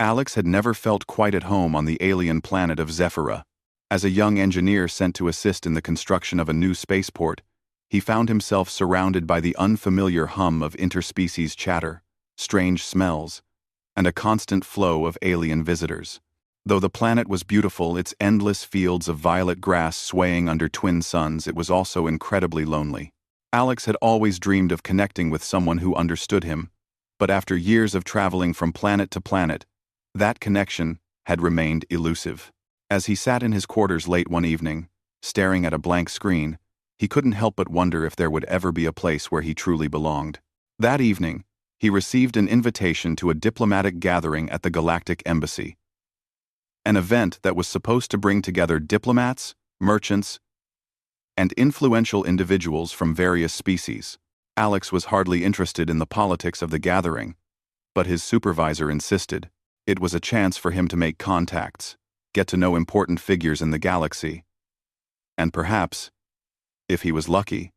Alex had never felt quite at home on the alien planet of Zephyra. As a young engineer sent to assist in the construction of a new spaceport, he found himself surrounded by the unfamiliar hum of interspecies chatter, strange smells, and a constant flow of alien visitors. Though the planet was beautiful, its endless fields of violet grass swaying under twin suns, it was also incredibly lonely. Alex had always dreamed of connecting with someone who understood him, but after years of traveling from planet to planet, that connection had remained elusive. As he sat in his quarters late one evening, staring at a blank screen, he couldn't help but wonder if there would ever be a place where he truly belonged. That evening, he received an invitation to a diplomatic gathering at the Galactic Embassy, an event that was supposed to bring together diplomats, merchants, and influential individuals from various species. Alex was hardly interested in the politics of the gathering, but his supervisor insisted. It was a chance for him to make contacts, get to know important figures in the galaxy, and perhaps, if he was lucky,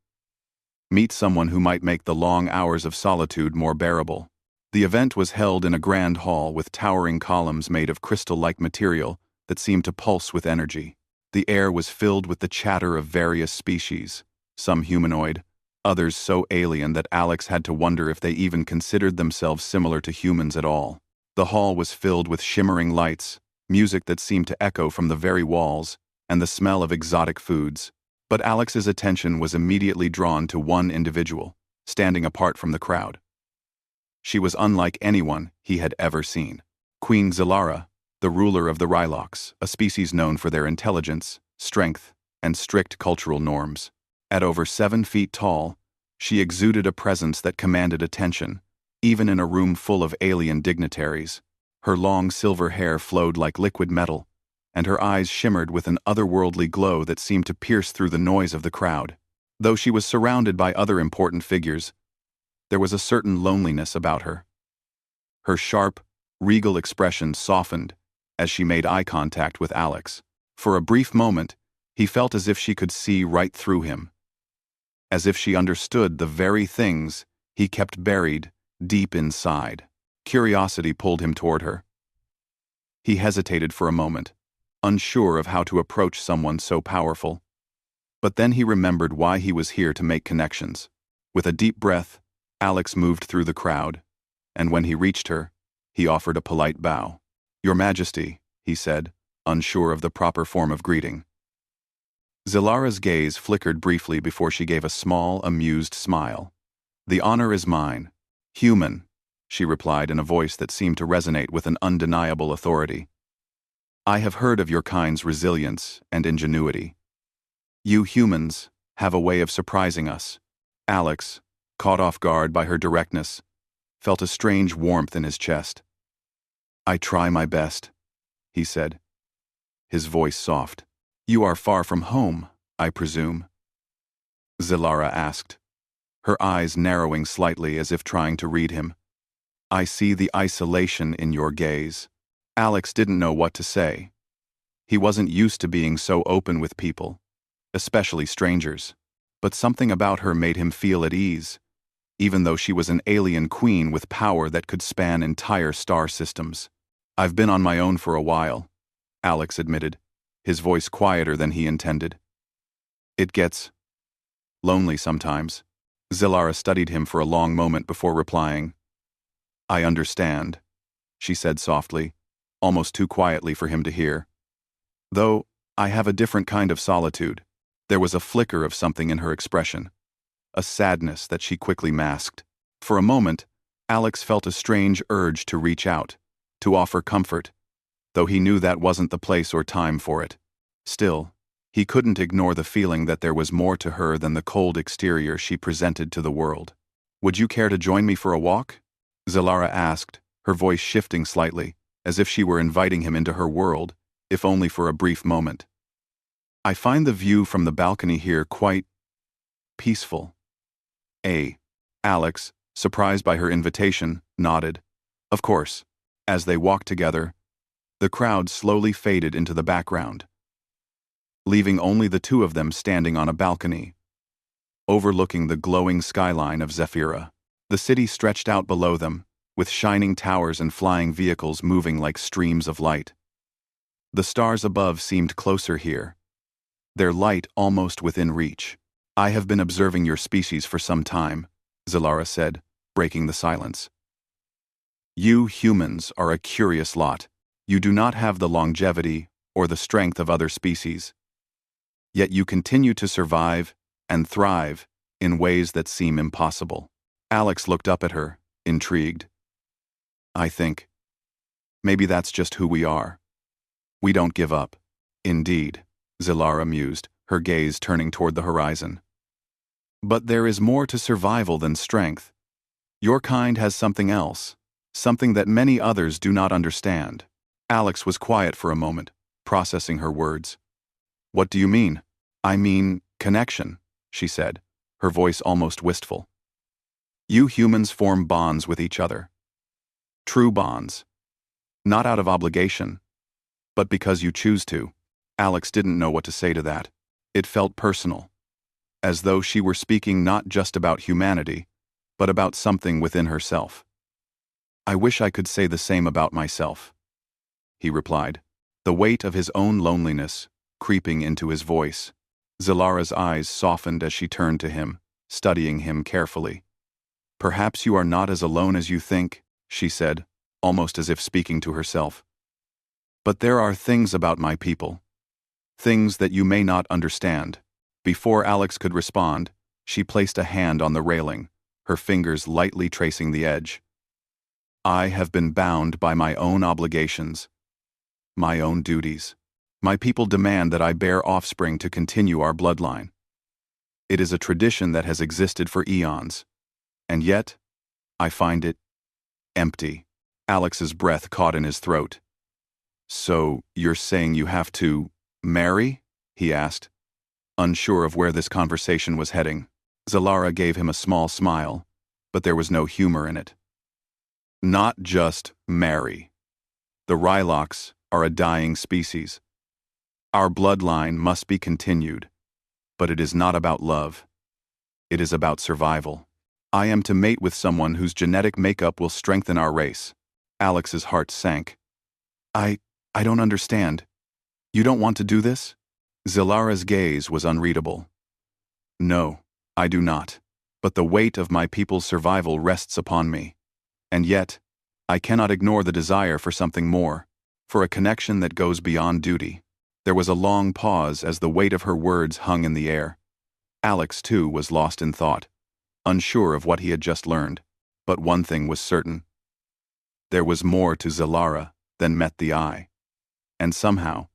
meet someone who might make the long hours of solitude more bearable. The event was held in a grand hall with towering columns made of crystal-like material that seemed to pulse with energy. The air was filled with the chatter of various species, some humanoid, others so alien that Alex had to wonder if they even considered themselves similar to humans at all. The hall was filled with shimmering lights, music that seemed to echo from the very walls, and the smell of exotic foods. But Alex's attention was immediately drawn to one individual, standing apart from the crowd. She was unlike anyone he had ever seen. Queen Zilara, the ruler of the Rylocs, a species known for their intelligence, strength, and strict cultural norms. At over 7 feet tall, she exuded a presence that commanded attention, even in a room full of alien dignitaries. Her long silver hair flowed like liquid metal, and her eyes shimmered with an otherworldly glow that seemed to pierce through the noise of the crowd. Though she was surrounded by other important figures, there was a certain loneliness about her. Her sharp, regal expression softened as she made eye contact with Alex. For a brief moment, he felt as if she could see right through him, as if she understood the very things he kept buried deep inside. Curiosity pulled him toward her. He hesitated for a moment, unsure of how to approach someone so powerful. But then he remembered why he was here to make connections. With a deep breath, Alex moved through the crowd, and when he reached her, he offered a polite bow. "Your Majesty," he said, unsure of the proper form of greeting. Zilara's gaze flickered briefly before she gave a small, amused smile. "The honor is mine. Human," she replied in a voice that seemed to resonate with an undeniable authority. "I have heard of your kind's resilience and ingenuity. You humans have a way of surprising us." Alex, caught off guard by her directness, felt a strange warmth in his chest. "I try my best," he said, his voice soft. "You are far from home, I presume?" Zilara asked, her eyes narrowing slightly as if trying to read him. "I see the isolation in your gaze." Alex didn't know what to say. He wasn't used to being so open with people, especially strangers, but something about her made him feel at ease, even though she was an alien queen with power that could span entire star systems. "I've been on my own for a while," Alex admitted, his voice quieter than he intended. "It gets lonely sometimes." Zilara studied him for a long moment before replying. "I understand," she said softly, almost too quietly for him to hear. "Though, I have a different kind of solitude." There was a flicker of something in her expression, a sadness that she quickly masked. For a moment, Alex felt a strange urge to reach out, to offer comfort, though he knew that wasn't the place or time for it. Still, he couldn't ignore the feeling that there was more to her than the cold exterior she presented to the world. "Would you care to join me for a walk?" Zilara asked, her voice shifting slightly, as if she were inviting him into her world, if only for a brief moment. "I find the view from the balcony here quite peaceful." Alex, surprised by her invitation, nodded. Of course. As they walked together, the crowd slowly faded into the background, leaving only the two of them standing on a balcony, overlooking the glowing skyline of Zephyra. The city stretched out below them, with shining towers and flying vehicles moving like streams of light. The stars above seemed closer here, their light almost within reach. "I have been observing your species for some time," Zilara said, breaking the silence. "You humans are a curious lot. You do not have the longevity or the strength of other species. Yet you continue to survive and thrive in ways that seem impossible." Alex looked up at her, intrigued. "I think maybe that's just who we are. We don't give up." "Indeed," Zilara mused, her gaze turning toward the horizon. "But there is more to survival than strength. Your kind has something else, something that many others do not understand." Alex was quiet for a moment, processing her words. "What do you mean?" "I mean connection," she said, her voice almost wistful. "You humans form bonds with each other. True bonds. Not out of obligation, but because you choose to." Alex didn't know what to say to that. It felt personal, as though she were speaking not just about humanity, but about something within herself. "I wish I could say the same about myself," he replied, the weight of his own loneliness creeping into his voice. Zilara's eyes softened as she turned to him, studying him carefully. "Perhaps you are not as alone as you think," she said, almost as if speaking to herself. "But there are things about my people. Things that you may not understand." Before Alex could respond, she placed a hand on the railing, her fingers lightly tracing the edge. "I have been bound by my own obligations, my own duties. My people demand that I bear offspring to continue our bloodline. It is a tradition that has existed for eons. And yet, I find it empty." Alex's breath caught in his throat. "So, you're saying you have to marry?" he asked, unsure of where this conversation was heading. Zilara gave him a small smile, but there was no humor in it. "Not just marry. The Rylocks are a dying species. Our bloodline must be continued, but it is not about love. It is about survival. I am to mate with someone whose genetic makeup will strengthen our race." Alex's heart sank. I don't understand. You don't want to do this?" Zilara's gaze was unreadable. "No, I do not. But the weight of my people's survival rests upon me. And yet, I cannot ignore the desire for something more, for a connection that goes beyond duty." There was a long pause as the weight of her words hung in the air. Alex, too, was lost in thought, unsure of what he had just learned. But one thing was certain. There was more to Zilara than met the eye. And somehow,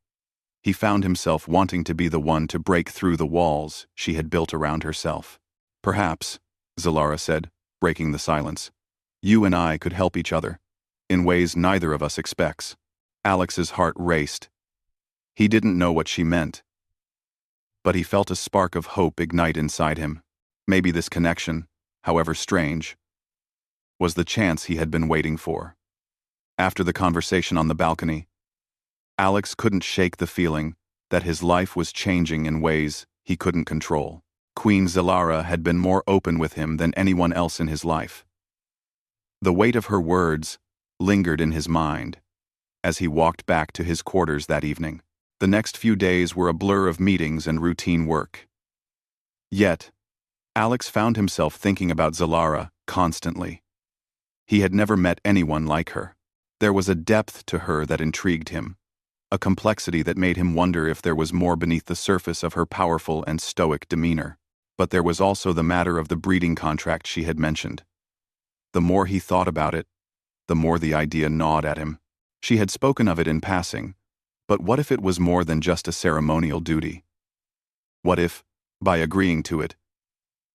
he found himself wanting to be the one to break through the walls she had built around herself. "Perhaps," Zilara said, breaking the silence, "you and I could help each other, in ways neither of us expects." Alex's heart raced. He didn't know what she meant, but he felt a spark of hope ignite inside him. Maybe this connection, however strange, was the chance he had been waiting for. After the conversation on the balcony, Alex couldn't shake the feeling that his life was changing in ways he couldn't control. Queen Zilara had been more open with him than anyone else in his life. The weight of her words lingered in his mind as he walked back to his quarters that evening. The next few days were a blur of meetings and routine work. Yet, Alex found himself thinking about Zilara constantly. He had never met anyone like her. There was a depth to her that intrigued him, a complexity that made him wonder if there was more beneath the surface of her powerful and stoic demeanor. But there was also the matter of the breeding contract she had mentioned. The more he thought about it, the more the idea gnawed at him. She had spoken of it in passing, but what if it was more than just a ceremonial duty? What if, by agreeing to it,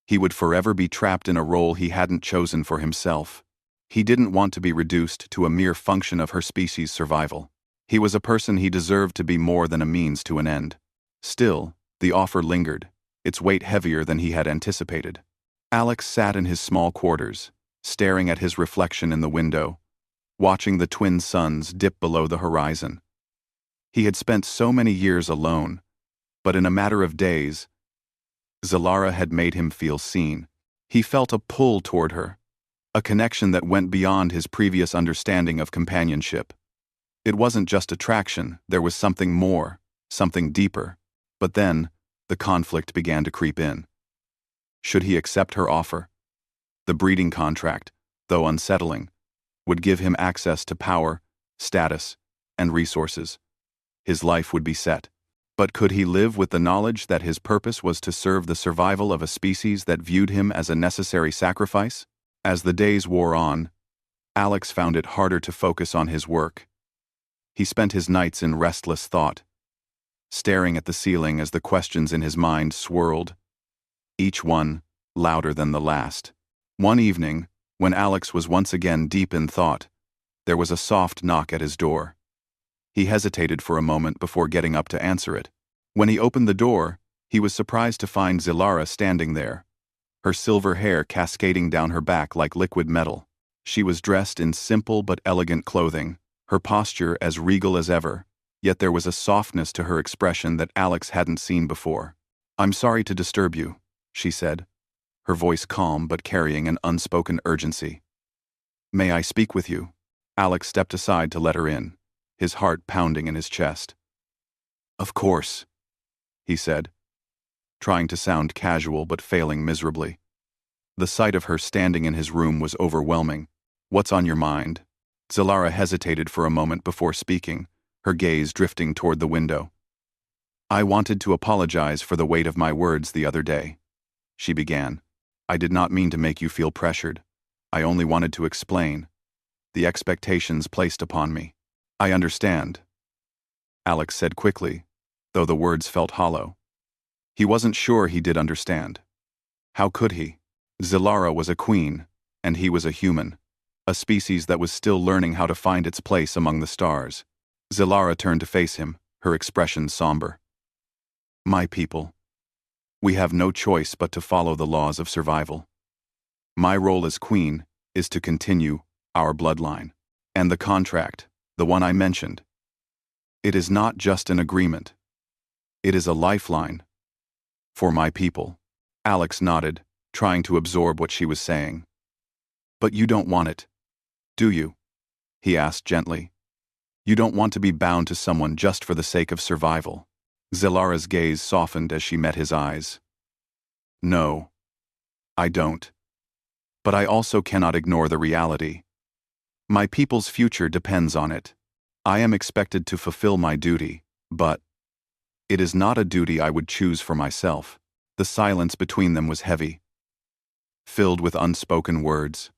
he would forever be trapped in a role he hadn't chosen for himself? He didn't want to be reduced to a mere function of her species' survival. He was a person he deserved to be more than a means to an end. Still, the offer lingered, its weight heavier than he had anticipated. Alex sat in his small quarters, staring at his reflection in the window, watching the twin suns dip below the horizon. He had spent so many years alone, but in a matter of days, Zilara had made him feel seen. He felt a pull toward her, a connection that went beyond his previous understanding of companionship. It wasn't just attraction, there was something more, something deeper. But then, the conflict began to creep in. Should he accept her offer? The breeding contract, though unsettling, would give him access to power, status, and resources. His life would be set. But could he live with the knowledge that his purpose was to serve the survival of a species that viewed him as a necessary sacrifice? As the days wore on, Alex found it harder to focus on his work. He spent his nights in restless thought, staring at the ceiling as the questions in his mind swirled, each one louder than the last. One evening, when Alex was once again deep in thought, there was a soft knock at his door. He hesitated for a moment before getting up to answer it. When he opened the door, he was surprised to find Zilara standing there, her silver hair cascading down her back like liquid metal. She was dressed in simple but elegant clothing, her posture as regal as ever, yet there was a softness to her expression that Alex hadn't seen before. "I'm sorry to disturb you," she said, her voice calm but carrying an unspoken urgency. "May I speak with you?" Alex stepped aside to let her in, his heart pounding in his chest. "Of course," he said, trying to sound casual but failing miserably. The sight of her standing in his room was overwhelming. "What's on your mind?" Zilara hesitated for a moment before speaking, her gaze drifting toward the window. "I wanted to apologize for the weight of my words the other day," she began. "I did not mean to make you feel pressured. I only wanted to explain the expectations placed upon me." "I understand," Alex said quickly, though the words felt hollow. He wasn't sure he did understand. How could he? Zilara was a queen, and he was a human, a species that was still learning how to find its place among the stars. Zilara turned to face him, her expression somber. "My people. We have no choice but to follow the laws of survival. My role as queen is to continue our bloodline. And the contract, the one I mentioned, it is not just an agreement. It is a lifeline. For my people." Alex nodded, trying to absorb what she was saying. "But you don't want it, do you?" he asked gently. "You don't want to be bound to someone just for the sake of survival." Zilara's gaze softened as she met his eyes. "No, I don't. But I also cannot ignore the reality. My people's future depends on it. I am expected to fulfill my duty, but it is not a duty I would choose for myself." The silence between them was heavy, filled with unspoken words.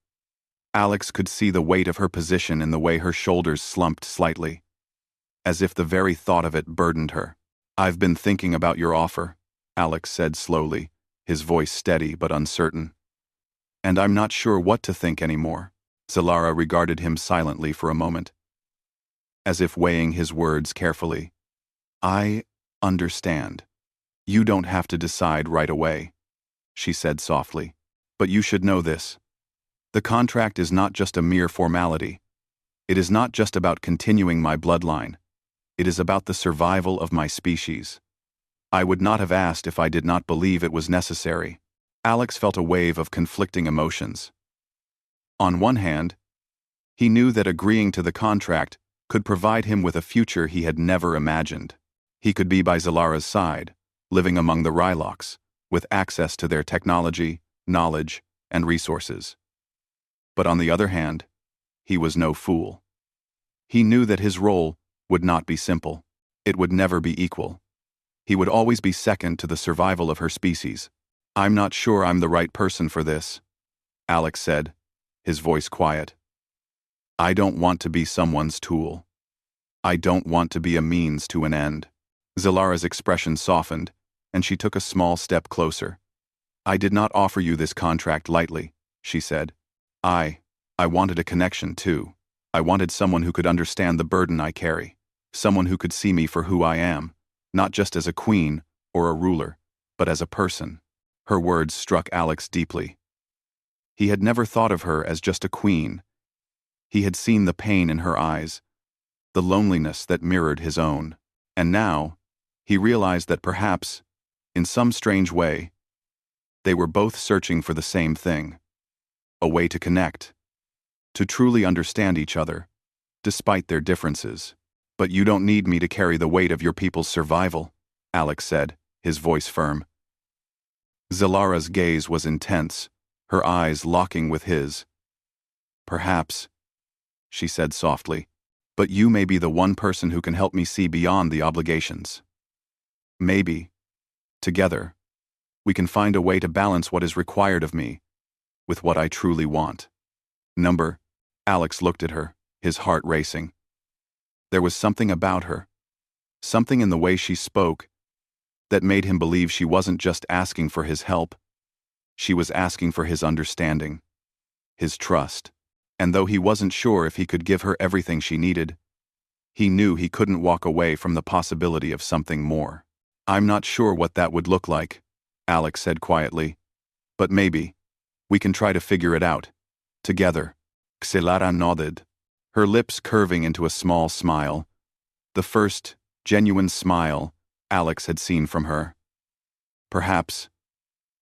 Alex could see the weight of her position in the way her shoulders slumped slightly, as if the very thought of it burdened her. "I've been thinking about your offer," Alex said slowly, his voice steady but uncertain. "And I'm not sure what to think anymore." Zilara regarded him silently for a moment, as if weighing his words carefully. "I understand. You don't have to decide right away," she said softly. "But you should know this. The contract is not just a mere formality. It is not just about continuing my bloodline. It is about the survival of my species. I would not have asked if I did not believe it was necessary." Alex felt a wave of conflicting emotions. On one hand, he knew that agreeing to the contract could provide him with a future he had never imagined. He could be by Zilara's side, living among the Rylocs, with access to their technology, knowledge, and resources. But on the other hand, he was no fool. He knew that his role would not be simple. It would never be equal. He would always be second to the survival of her species. "I'm not sure I'm the right person for this," Alex said, his voice quiet. "I don't want to be someone's tool. I don't want to be a means to an end." Zilara's expression softened, and she took a small step closer. "I did not offer you this contract lightly," she said. I wanted a connection too. I wanted someone who could understand the burden I carry, someone who could see me for who I am, not just as a queen or a ruler, but as a person." Her words struck Alex deeply. He had never thought of her as just a queen. He had seen the pain in her eyes, the loneliness that mirrored his own. And now, he realized that perhaps, in some strange way, they were both searching for the same thing: a way to connect, to truly understand each other, despite their differences. But you don't need me to carry the weight of your people's survival, Alex said, his voice firm. Zalara's gaze was intense, her eyes locking with his. Perhaps, she said softly, but you may be the one person who can help me see beyond the obligations. Maybe, together, we can find a way to balance what is required of me with what I truly want. Alex looked at her, his heart racing. There was something about her, something in the way she spoke, that made him believe she wasn't just asking for his help. She was asking for his understanding, his trust. And though he wasn't sure if he could give her everything she needed, he knew he couldn't walk away from the possibility of something more. I'm not sure what that would look like, Alex said quietly. But maybe, we can try to figure it out. Together. Zalara nodded, her lips curving into a small smile. The first, genuine smile Alex had seen from her. Perhaps,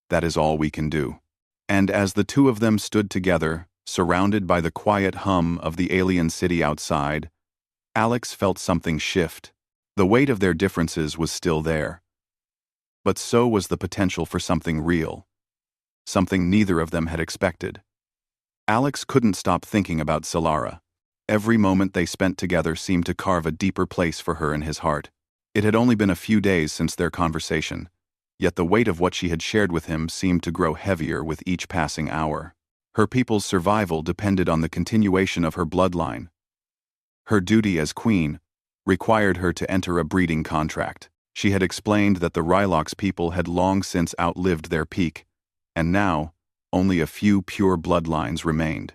that is all we can do. And as the two of them stood together, surrounded by the quiet hum of the alien city outside, Alex felt something shift. The weight of their differences was still there. But so was the potential for something real. Something neither of them had expected. Alex couldn't stop thinking about Zalara. Every moment they spent together seemed to carve a deeper place for her in his heart. It had only been a few days since their conversation, yet the weight of what she had shared with him seemed to grow heavier with each passing hour. Her people's survival depended on the continuation of her bloodline. Her duty as queen required her to enter a breeding contract. She had explained that the Rylock's people had long since outlived their peak, and now only a few pure bloodlines remained.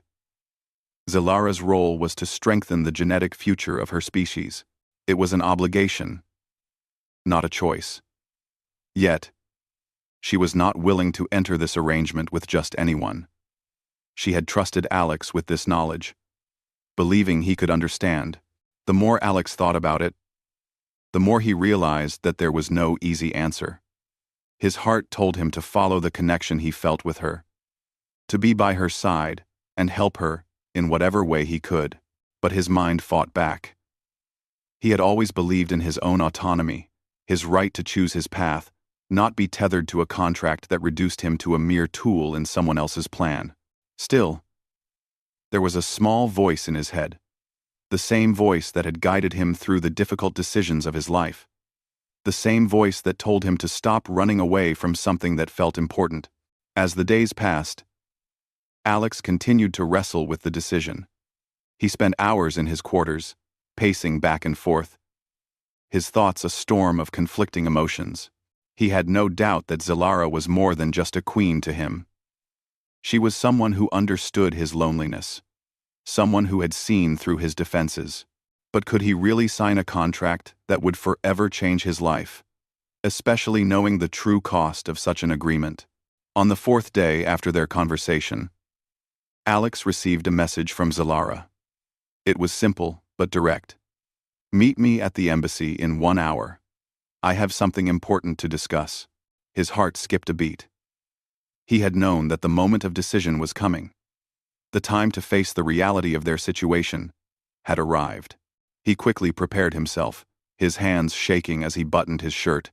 Zalara's role was to strengthen the genetic future of her species. It was an obligation, not a choice. Yet, she was not willing to enter this arrangement with just anyone. She had trusted Alex with this knowledge, believing he could understand. The more Alex thought about it, the more he realized that there was no easy answer. His heart told him to follow the connection he felt with her, to be by her side and help her in whatever way he could, but his mind fought back. He had always believed in his own autonomy, his right to choose his path, not be tethered to a contract that reduced him to a mere tool in someone else's plan. Still, there was a small voice in his head, the same voice that had guided him through the difficult decisions of his life, the same voice that told him to stop running away from something that felt important. As the days passed, Alex continued to wrestle with the decision. He spent hours in his quarters, pacing back and forth, his thoughts a storm of conflicting emotions. He had no doubt that Zalara was more than just a queen to him. She was someone who understood his loneliness, someone who had seen through his defenses. But could he really sign a contract that would forever change his life, especially knowing the true cost of such an agreement? On the fourth day after their conversation, Alex received a message from Zalara. It was simple but direct. Meet me at the embassy in 1 hour. I have something important to discuss. His heart skipped a beat. He had known that the moment of decision was coming. The time to face the reality of their situation had arrived. He quickly prepared himself, his hands shaking as he buttoned his shirt.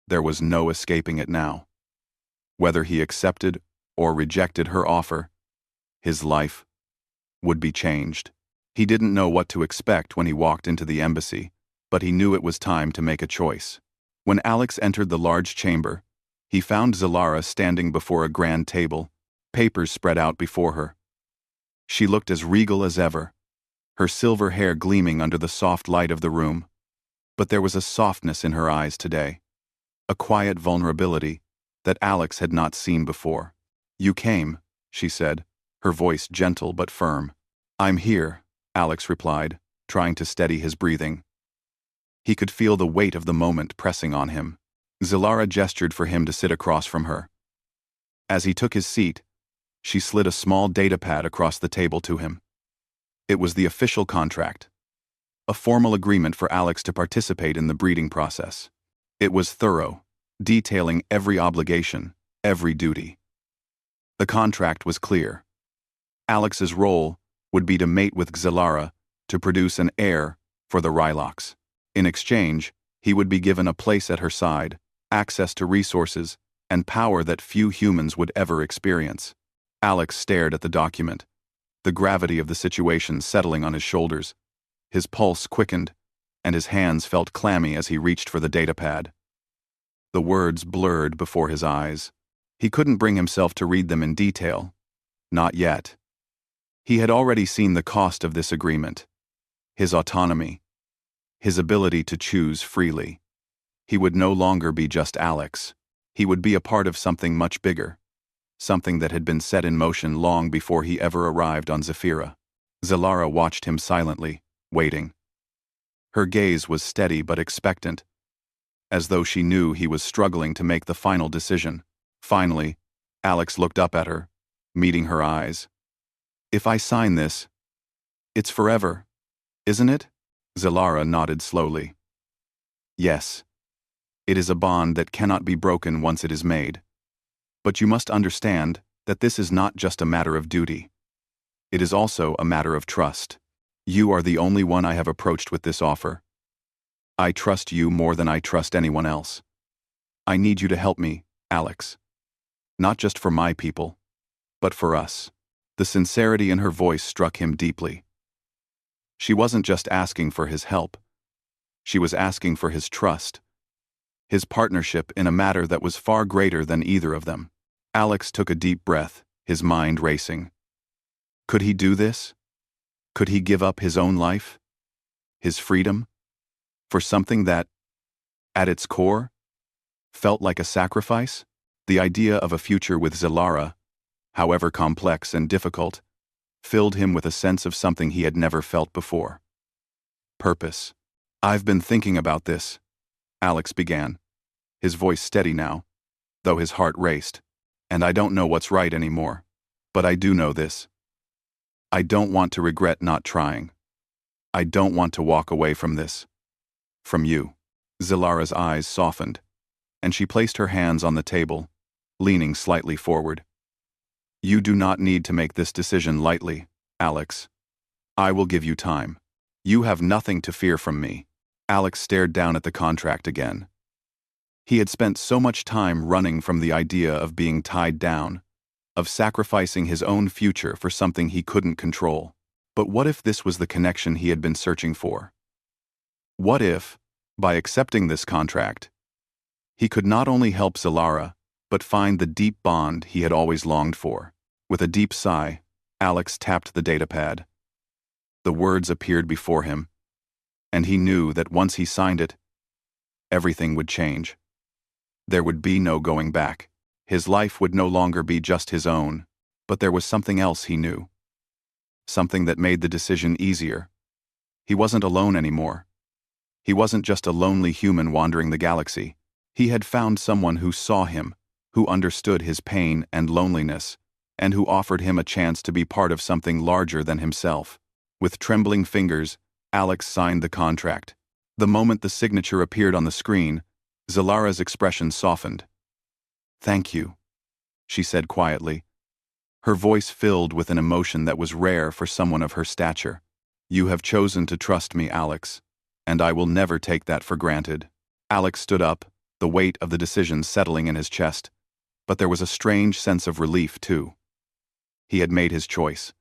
There was no escaping it now. Whether he accepted or rejected her offer, his life would be changed. He didn't know what to expect when he walked into the embassy, but he knew it was time to make a choice. When Alex entered the large chamber, he found Zalara standing before a grand table, papers spread out before her. She looked as regal as ever, her silver hair gleaming under the soft light of the room. But there was a softness in her eyes today, a quiet vulnerability that Alex had not seen before. You came, she said, her voice gentle but firm. I'm here, Alex replied, trying to steady his breathing. He could feel the weight of the moment pressing on him. Zalara gestured for him to sit across from her. As he took his seat, she slid a small datapad across the table to him. It was the official contract, a formal agreement for Alex to participate in the breeding process. It was thorough, detailing every obligation, every duty. The contract was clear. Alex's role would be to mate with Xelara to produce an heir for the Rylocs. In exchange, he would be given a place at her side, access to resources, and power that few humans would ever experience. Alex stared at the document, the gravity of the situation settling on his shoulders. His pulse quickened, and his hands felt clammy as he reached for the datapad. The words blurred before his eyes. He couldn't bring himself to read them in detail. Not yet. He had already seen the cost of this agreement. His autonomy. His ability to choose freely. He would no longer be just Alex. He would be a part of something much bigger. Something that had been set in motion long before he ever arrived on Zephyra. Xelara watched him silently, waiting. Her gaze was steady but expectant, as though she knew he was struggling to make the final decision. Finally, Alex looked up at her, meeting her eyes. "If I sign this, it's forever, isn't it?" Xelara nodded slowly. "Yes. It is a bond that cannot be broken once it is made. But you must understand that this is not just a matter of duty. It is also a matter of trust. You are the only one I have approached with this offer. I trust you more than I trust anyone else. I need you to help me, Alex. Not just for my people, but for us." The sincerity in her voice struck him deeply. She wasn't just asking for his help. She was asking for his trust. His partnership in a matter that was far greater than either of them. Alex took a deep breath, his mind racing. Could he do this? Could he give up his own life? His freedom? For something that, at its core, felt like a sacrifice? The idea of a future with Xelara, however complex and difficult, filled him with a sense of something he had never felt before. Purpose. "I've been thinking about this," Alex began, his voice steady now, though his heart raced. "And I don't know what's right anymore. But I do know this. I don't want to regret not trying. I don't want to walk away from this. From you." Xelara's eyes softened, and she placed her hands on the table, leaning slightly forward. "You do not need to make this decision lightly, Alex. I will give you time. You have nothing to fear from me." Alex stared down at the contract again. He had spent so much time running from the idea of being tied down, of sacrificing his own future for something he couldn't control. But what if this was the connection he had been searching for? What if, by accepting this contract, he could not only help Xelara, but find the deep bond he had always longed for? With a deep sigh, Alex tapped the datapad. The words appeared before him, and he knew that once he signed it, everything would change. There would be no going back. His life would no longer be just his own, but there was something else he knew. Something that made the decision easier. He wasn't alone anymore. He wasn't just a lonely human wandering the galaxy. He had found someone who saw him, who understood his pain and loneliness, and who offered him a chance to be part of something larger than himself. With trembling fingers, Alex signed the contract. The moment the signature appeared on the screen, Xelara's expression softened. "Thank you," she said quietly, her voice filled with an emotion that was rare for someone of her stature. "You have chosen to trust me, Alex, and I will never take that for granted." Alex stood up, the weight of the decision settling in his chest, but there was a strange sense of relief, too. He had made his choice,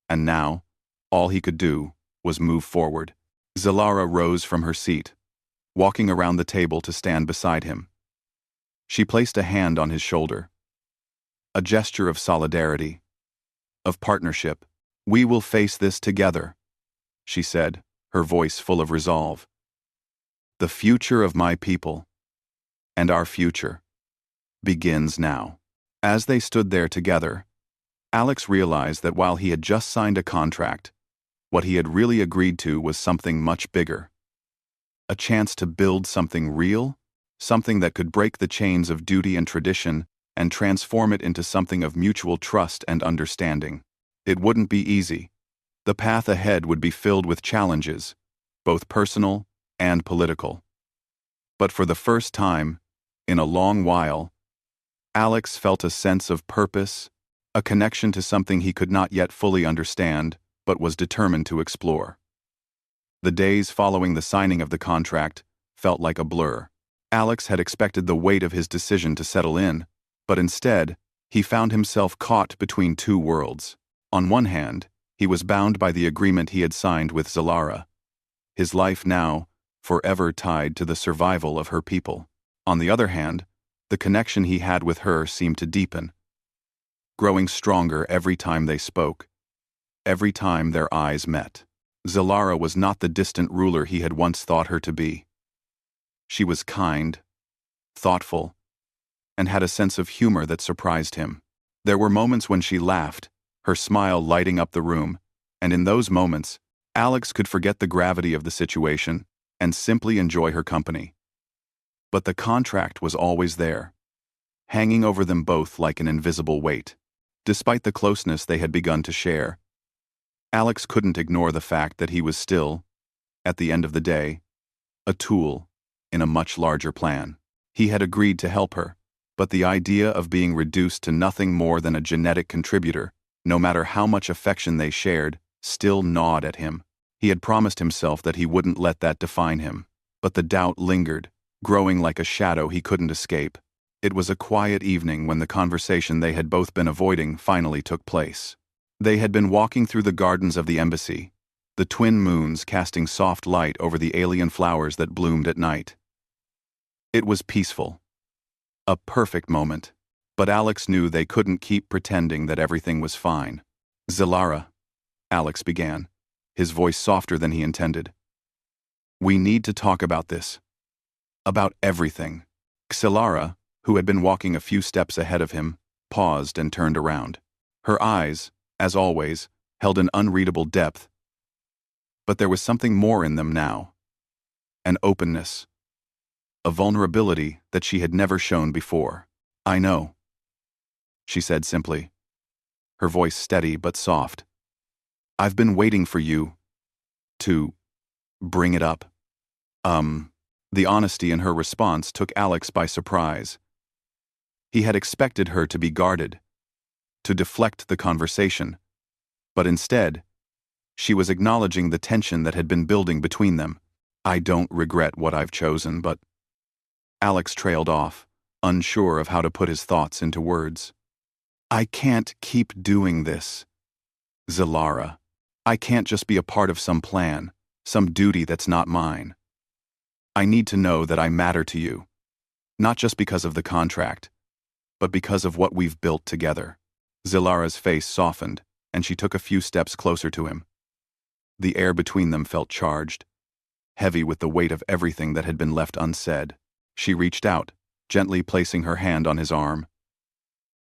and now, all he could do was move forward. Xelara rose from her seat, walking around the table to stand beside him. She placed a hand on his shoulder. A gesture of solidarity, of partnership. "We will face this together," she said, her voice full of resolve. "The future of my people, and our future, begins now." As they stood there together, Alex realized that while he had just signed a contract, what he had really agreed to was something much bigger. A chance to build something real, something that could break the chains of duty and tradition and transform it into something of mutual trust and understanding. It wouldn't be easy. The path ahead would be filled with challenges, both personal and political. But for the first time, in a long while, Alex felt a sense of purpose a connection to something he could not yet fully understand, but was determined to explore. The days following the signing of the contract felt like a blur. Alex had expected the weight of his decision to settle in, but instead, he found himself caught between two worlds. On one hand, he was bound by the agreement he had signed with Zalara, his life now forever tied to the survival of her people. On the other hand, the connection he had with her seemed to deepen, growing stronger every time they spoke, every time their eyes met. Zalara was not the distant ruler he had once thought her to be. She was kind, thoughtful, and had a sense of humor that surprised him. There were moments when she laughed, her smile lighting up the room, and in those moments, Alex could forget the gravity of the situation and simply enjoy her company. But the contract was always there, hanging over them both like an invisible weight. Despite the closeness they had begun to share, Alex couldn't ignore the fact that he was still, at the end of the day, a tool in a much larger plan. He had agreed to help her, but the idea of being reduced to nothing more than a genetic contributor, no matter how much affection they shared, still gnawed at him. He had promised himself that he wouldn't let that define him, but the doubt lingered, growing like a shadow he couldn't escape. It was a quiet evening when the conversation they had both been avoiding finally took place. They had been walking through the gardens of the embassy, the twin moons casting soft light over the alien flowers that bloomed at night. It was peaceful. A perfect moment. But Alex knew they couldn't keep pretending that everything was fine. "Zalara," Alex began, his voice softer than he intended. "We need to talk about this. About everything." Zalara, who had been walking a few steps ahead of him, paused and turned around. Her eyes, as always, held an unreadable depth. But there was something more in them now. An openness. A vulnerability that she had never shown before. "I know," she said simply, her voice steady but soft. "I've been waiting for you to bring it up." The honesty in her response took Alex by surprise. He had expected her to be guarded, to deflect the conversation, but instead, she was acknowledging the tension that had been building between them. "I don't regret what I've chosen, but..." Alex trailed off, unsure of how to put his thoughts into words. "I can't keep doing this, Zalara. I can't just be a part of some plan, some duty that's not mine. I need to know that I matter to you, not just because of the contract, but because of what we've built together." Zalara's face softened, and she took a few steps closer to him. The air between them felt charged, heavy with the weight of everything that had been left unsaid. She reached out, gently placing her hand on his arm.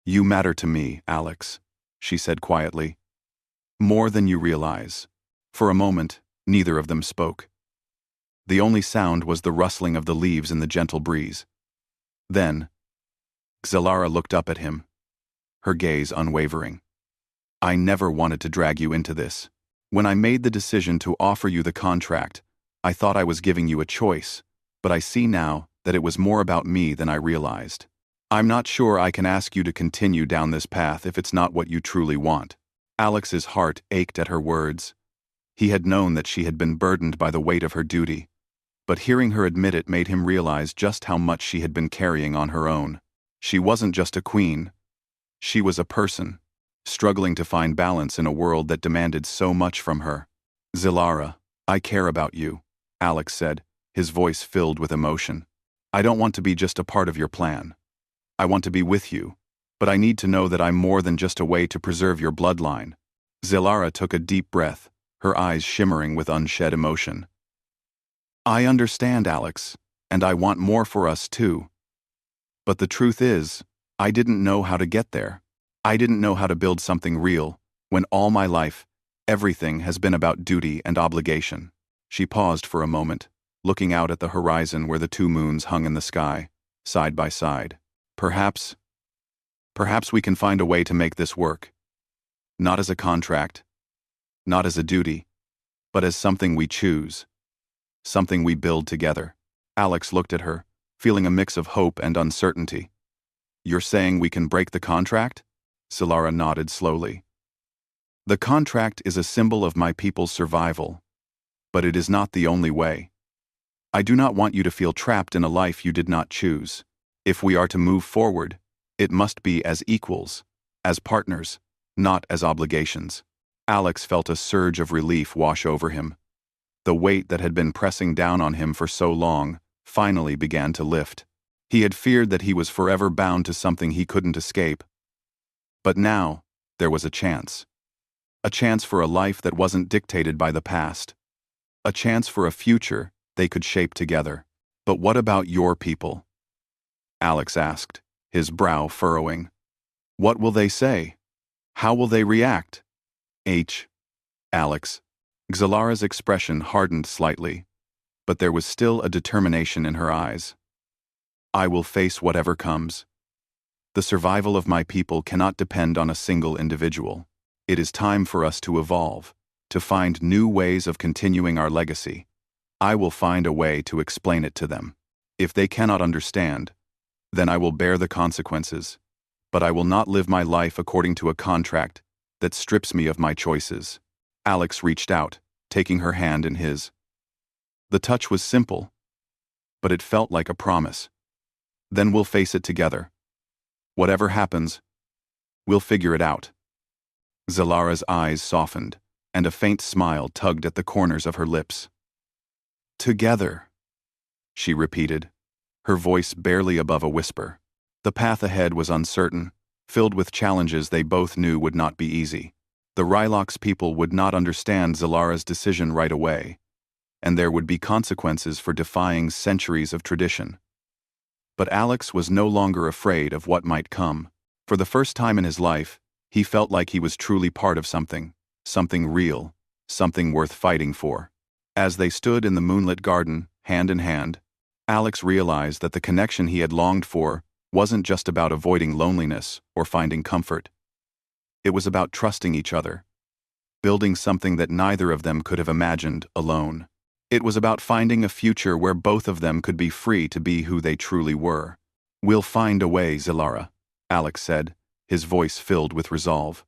"You matter to me, Alex," she said quietly. "More than you realize." For a moment, neither of them spoke. The only sound was the rustling of the leaves in the gentle breeze. Then, Zalara looked up at him, her gaze unwavering. "I never wanted to drag you into this. When I made the decision to offer you the contract, I thought I was giving you a choice, but I see now that it was more about me than I realized. I'm not sure I can ask you to continue down this path if it's not what you truly want." Alex's heart ached at her words. He had known that she had been burdened by the weight of her duty, but hearing her admit it made him realize just how much she had been carrying on her own. She wasn't just a queen. She was a person, struggling to find balance in a world that demanded so much from her. "Zalara, I care about you," Alex said, his voice filled with emotion. "I don't want to be just a part of your plan. I want to be with you, but I need to know that I'm more than just a way to preserve your bloodline." Zalara took a deep breath, her eyes shimmering with unshed emotion. "I understand, Alex, and I want more for us too. But the truth is, I didn't know how to get there. I didn't know how to build something real, when all my life, everything has been about duty and obligation." She paused for a moment, looking out at the horizon where the two moons hung in the sky, side by side. Perhaps we can find a way to make this work. Not as a contract, not as a duty, but as something we choose. Something we build together." Alex looked at her, feeling a mix of hope and uncertainty. "You're saying we can break the contract?" Zilara nodded slowly. The contract is a symbol of my people's survival, but it is not the only way. I do not want you to feel trapped in a life you did not choose. If we are to move forward, it must be as equals, as partners, not as obligations. Alex felt a surge of relief wash over him. The weight that had been pressing down on him for so long finally began to lift. He had feared that he was forever bound to something he couldn't escape. But now, there was a chance. A chance for a life that wasn't dictated by the past. A chance for a future they could shape together. But what about your people? Alex asked, his brow furrowing. What will they say? How will they react? Alex. Xalara's expression hardened slightly, but there was still a determination in her eyes. I will face whatever comes. The survival of my people cannot depend on a single individual. It is time for us to evolve, to find new ways of continuing our legacy. I will find a way to explain it to them. If they cannot understand, then I will bear the consequences. But I will not live my life according to a contract that strips me of my choices. Alex reached out, taking her hand in his. The touch was simple, but it felt like a promise. Then we'll face it together. Whatever happens, we'll figure it out. Zalara's eyes softened, and a faint smile tugged at the corners of her lips. Together, she repeated, her voice barely above a whisper. The path ahead was uncertain, filled with challenges they both knew would not be easy. The Rylock's people would not understand Zalara's decision right away, and there would be consequences for defying centuries of tradition. But Alex was no longer afraid of what might come. For the first time in his life, he felt like he was truly part of something real, something worth fighting for. As they stood in the moonlit garden, hand in hand, Alex realized that the connection he had longed for wasn't just about avoiding loneliness or finding comfort. It was about trusting each other, building something that neither of them could have imagined alone. It was about finding a future where both of them could be free to be who they truly were. We'll find a way, Zilara, Alex said, his voice filled with resolve.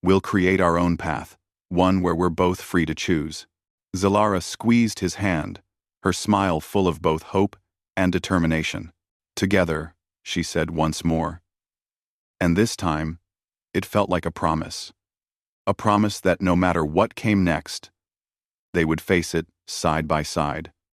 We'll create our own path, one where we're both free to choose. Zilara squeezed his hand, her smile full of both hope and determination. Together, she said once more. And this time, it felt like a promise. A promise that no matter what came next, they would face it side by side.